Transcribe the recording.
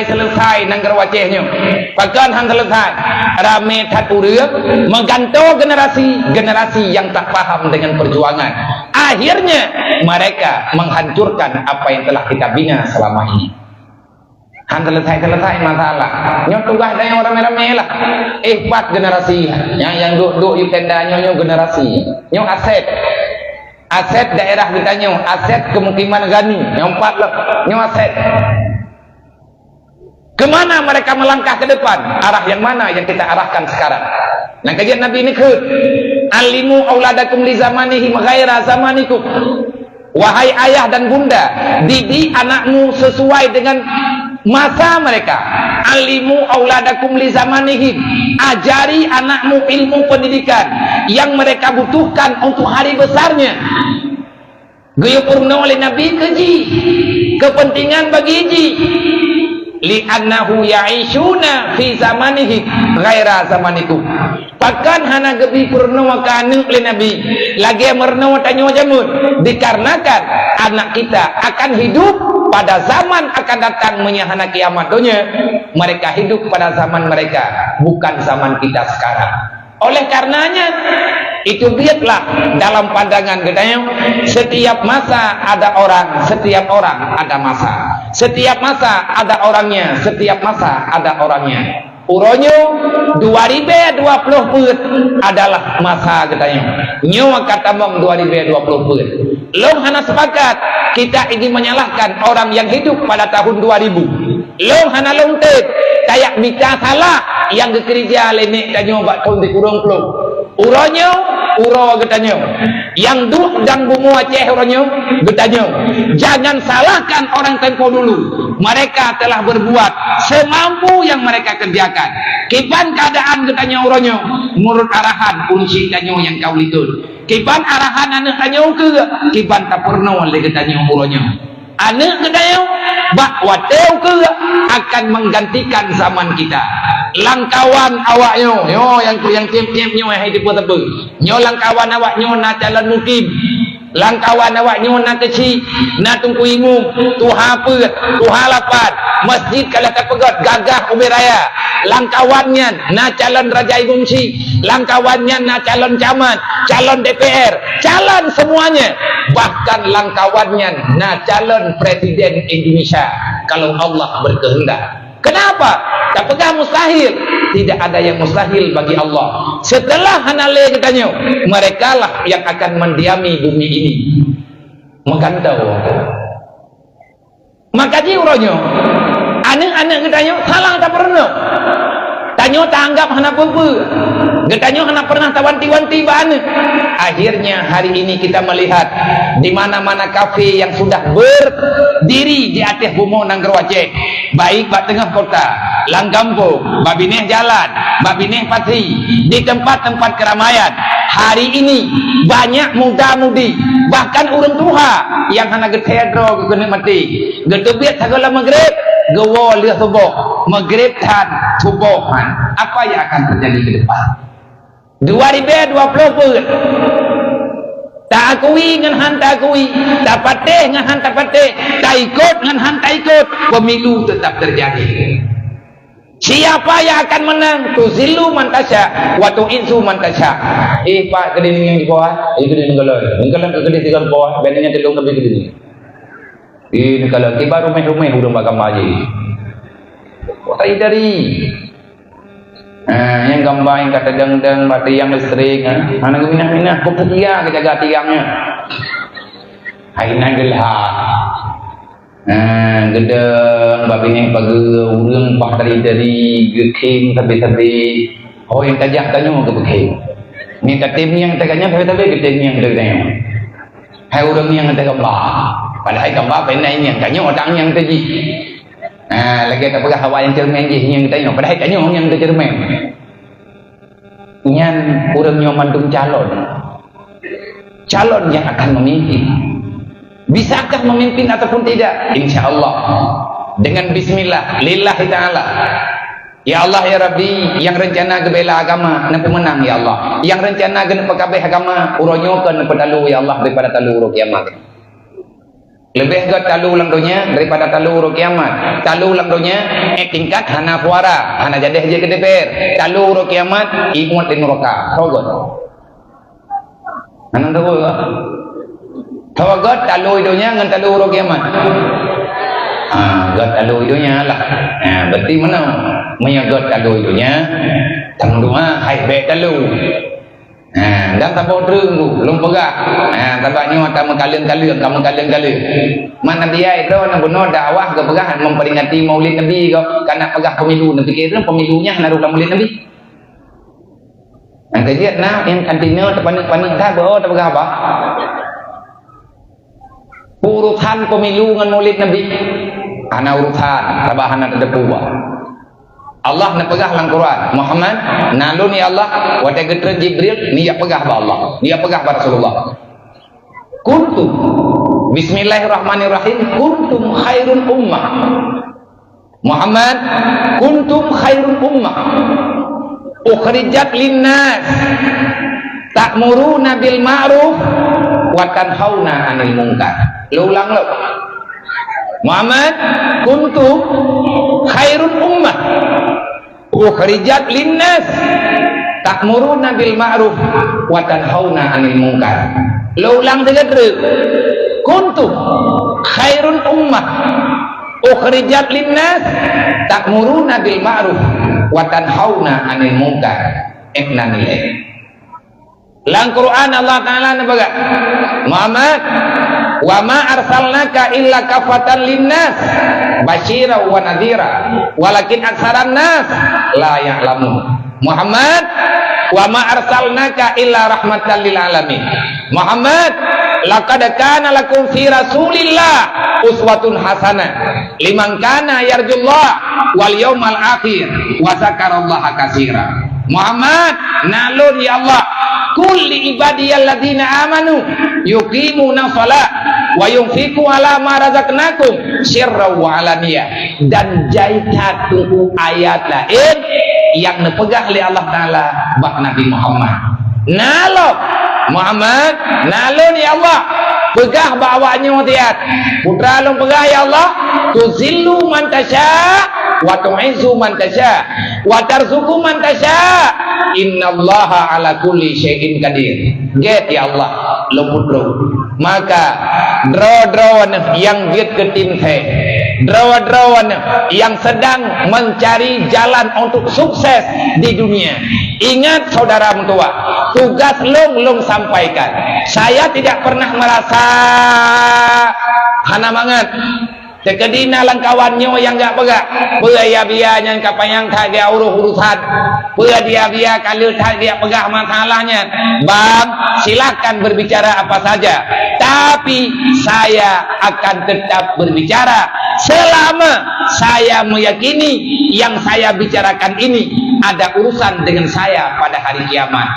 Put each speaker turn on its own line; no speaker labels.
selesai nanggar wacehnya pakan han selesai rame tat urang menggantung generasi yang tak paham dengan perjuangan. Akhirnya mereka menghancurkan apa yang telah kita bina selama ini. Han selesai masalah. Nyo tugas dari orang rame-rame lah. Ikhbat generasi. Yang duduk di tenda nyo generasi. Nyo aset daerah kita nyo, aset kemukiman gani. Yang empat lah. Nyo aset. Kemana mereka melangkah ke depan? Arah yang mana yang kita arahkan sekarang? Nah kajian Nabi ini ke alimu auladakum li zamanihim ghaira zamanikum. Wahai ayah dan bunda, didik anakmu sesuai dengan masa mereka. Alimu auladakum li zamanihim, ajari anakmu ilmu pendidikan yang mereka butuhkan untuk hari besarnya. Guyupurna oleh Nabi keji kepentingan bagi ji li'annahu ya'ishuna fi zamanihim ghaira zamanikum. Pakan hana gebi purna kana oleh Nabi lagi merna tanyo jamun dikarenakan anak kita akan hidup pada zaman akan datang menyahana kiamat dunia. Mereka hidup pada zaman mereka, bukan zaman kita sekarang. Oleh karenanya itu lihatlah dalam pandangan gedanya, setiap masa ada orang, setiap orang ada masa. Setiap masa ada orangnya, setiap masa ada orangnya. Uronyo 2020 adalah masa katanya. Nyo kata mong 2020. Long hana sepakat kita ingin menyalahkan orang yang hidup pada tahun 2000. Long hana longtet kayak mika salah yang gekerja lenek tanyo bak tahun dikurung peluk. Uronyo uro getanyo yang duh dan bungu Aceh uronyo getanyo. Jangan salahkan orang tempo dulu. Mereka telah berbuat semampu yang mereka kerjakan. Kipan keadaan getanyo uronyo menurut arahan kunci tanyo yang kau litun. Kipan arahan anak tanyo ke kipan tak pernah oleh getanyo uronyo. Anak getanyo bak wateu ke akan menggantikan zaman kita. Langkawan awaknyo yang tiap-tiap nyo yang hidup tepe nyo langkawan awaknyo na calon mukim, langkawan awaknyo na kecil na tungku ingum tuha peut tuha lapat masjid kalau terpegot gagah ubiraya, langkawannya na calon raja igumsi, langkawannya na calon camat, calon DPR, calon semuanya, bahkan langkawannya na calon presiden Indonesia kalau Allah berkehendak. Kenapa? Tak pegang mustahil. Tidak ada yang mustahil bagi Allah. Setelah hanale katanya, mereka lah yang akan mendiami bumi ini. Mengantau. Maka jiuronyo, anak-anak katanya salah tak pernah. Tanyo tak anggap hana apa-apa. Getanyo hana pernah tawanti-wanti bana. Akhirnya hari ini kita melihat di mana-mana kafe yang sudah berdiri di atas bumi Nanggar Aceh, baik bak tengah kota, lang kampung, babineh jalan, babineh patri, di tempat-tempat keramaian. Hari ini banyak muda-mudi, bahkan urang tua yang hana getedro kena mati. Getebiat segala maghrib, gewo lihat subuh, maghrib dan subuhan. Apa yang akan terjadi ke depan? 2020 tak akui ngan han tak akui, tak patih ngan han tak patih, tak ikut ngan han tak ikut, pemilu tetap terjadi. Siapa yang akan menang? Tuzilu man tasya wa tu'izzu man tasya. Pak kedini yang di bawah, kedini ngeloy. Ngeloy ke kedini di bawah, benenya telung lebih kedini. Ini kalau tiba rumah-rumah udah bakal maju. Kota dari yang gambar yang kata deng-deng batu yang listrik mana minah-minah kepukia kejaga tiangnya aina gelha gedeng babine pagi urang pak dari geking tabe-tabe oh yang tajak tanyo ke beking ni katim yang taganya tabe-tabe geting yang gedeng hai urang yang ada gambar padahal gambar penai yang kanyo orang yang tadi lagi tak pegang hawa yang cermin je yang kita tengok padahal tanya yang ada cermin nyan urang nyoman dum calon yang akan memimpin. Bisakah memimpin ataupun tidak? Insyaallah dengan bismillah lillahi ta'ala. Ya Allah ya Rabbi, yang rencana ke bela agama na pemenang ya Allah, yang rencana ke pakabeh agama uronyokeun padalu ya Allah daripada talu uro kiamat. Lebih ke talu lang dunia daripada talu ro kiamat. Talu lang dunia tingkat hana puara, hana jadeh je ke DPR. Talu ro kiamat imuat di neraka. Togot. Anan tahu ke? Togot talu dunia ngan talu ro kiamat. God talu dunia lah. Berarti mana? Maya God talu dunia. Tang dua hai be talu. Dan tabau terunggu belum pegah tabaknya tak mengkaleng-kaleng mana dia itu nak benar dakwah ke pegahan memperingati maulid Nabi ke karena pegah pemilu nanti kira pemilunya naruh maulid Nabi nanti dia nak yang kantina terpanik-panik tak pegah apa urusan pemilu dengan maulid Nabi ana urusan tabahan ada buah Allah nak pegah dalam Quran Muhammad nalun ya Allah wa tagetra Jibril ni ya pegah ba Allah dia pegah ba Rasulullah kuntum bismillahirrahmanirrahim kuntum khairun ummah Muhammad kuntum khairun ummah ukhrijat linnas ta'muruna bil ma'ruf wa tanhauna 'anil munkar ulang lo Muhammad kuntum khairun ummah ukhrijat linnas ta'muruna bil ma'ruf wa tanhauna 'anil munkar. Lo ulang tiga kali. Kuntum khairun ummah ukhrijat linnas ta'muruna bil ma'ruf wa tanhauna 'anil munkar. Nilai. Lang Quran Allah Taala nabaga Muhammad wa ma arsalnaka illa kafatan linnas basyira wa nadhira walakin aksaran nas la ya'lamun. Muhammad wa ma arsalnaka illa rahmatan lil alamin. Muhammad laqad kana lakum fi rasulillah uswatun hasanah liman kana yarjullah wal yawmal akhir wa zakarallaha katsira. Muhammad nalun ya Allah kulli ibadiyalladzina amanu yuqimuna shalah wa yunfiqu ala ma razaqnakum sirra wa alaniyah. Dan jaikat tunggu ayat lain yang nepegah oleh Allah Ta'ala bak Nabi Muhammad nalok Muhammad nalun ya Allah pegah bawanya tiat putra long pegah ya Allah tuzillu man tasya wa tu'izzu man tasya wa tarzuqu man tasya innallaha ala kulli syai'in qadir. Get ya Allah lo putro maka draw yang get ke tim draw yang sedang mencari jalan untuk sukses di dunia. Ingat saudara mentua, tugas long sampaikan. Saya tidak pernah merasa hana banget Tekadina langkawannya yang enggak pegak. Pea bianya kapayang tak dia urusan. Pea dia kalau tak dia pegah masalahnya. Bang, silakan berbicara apa saja. Tapi saya akan tetap berbicara selama saya meyakini yang saya bicarakan ini ada urusan dengan saya pada hari kiamat.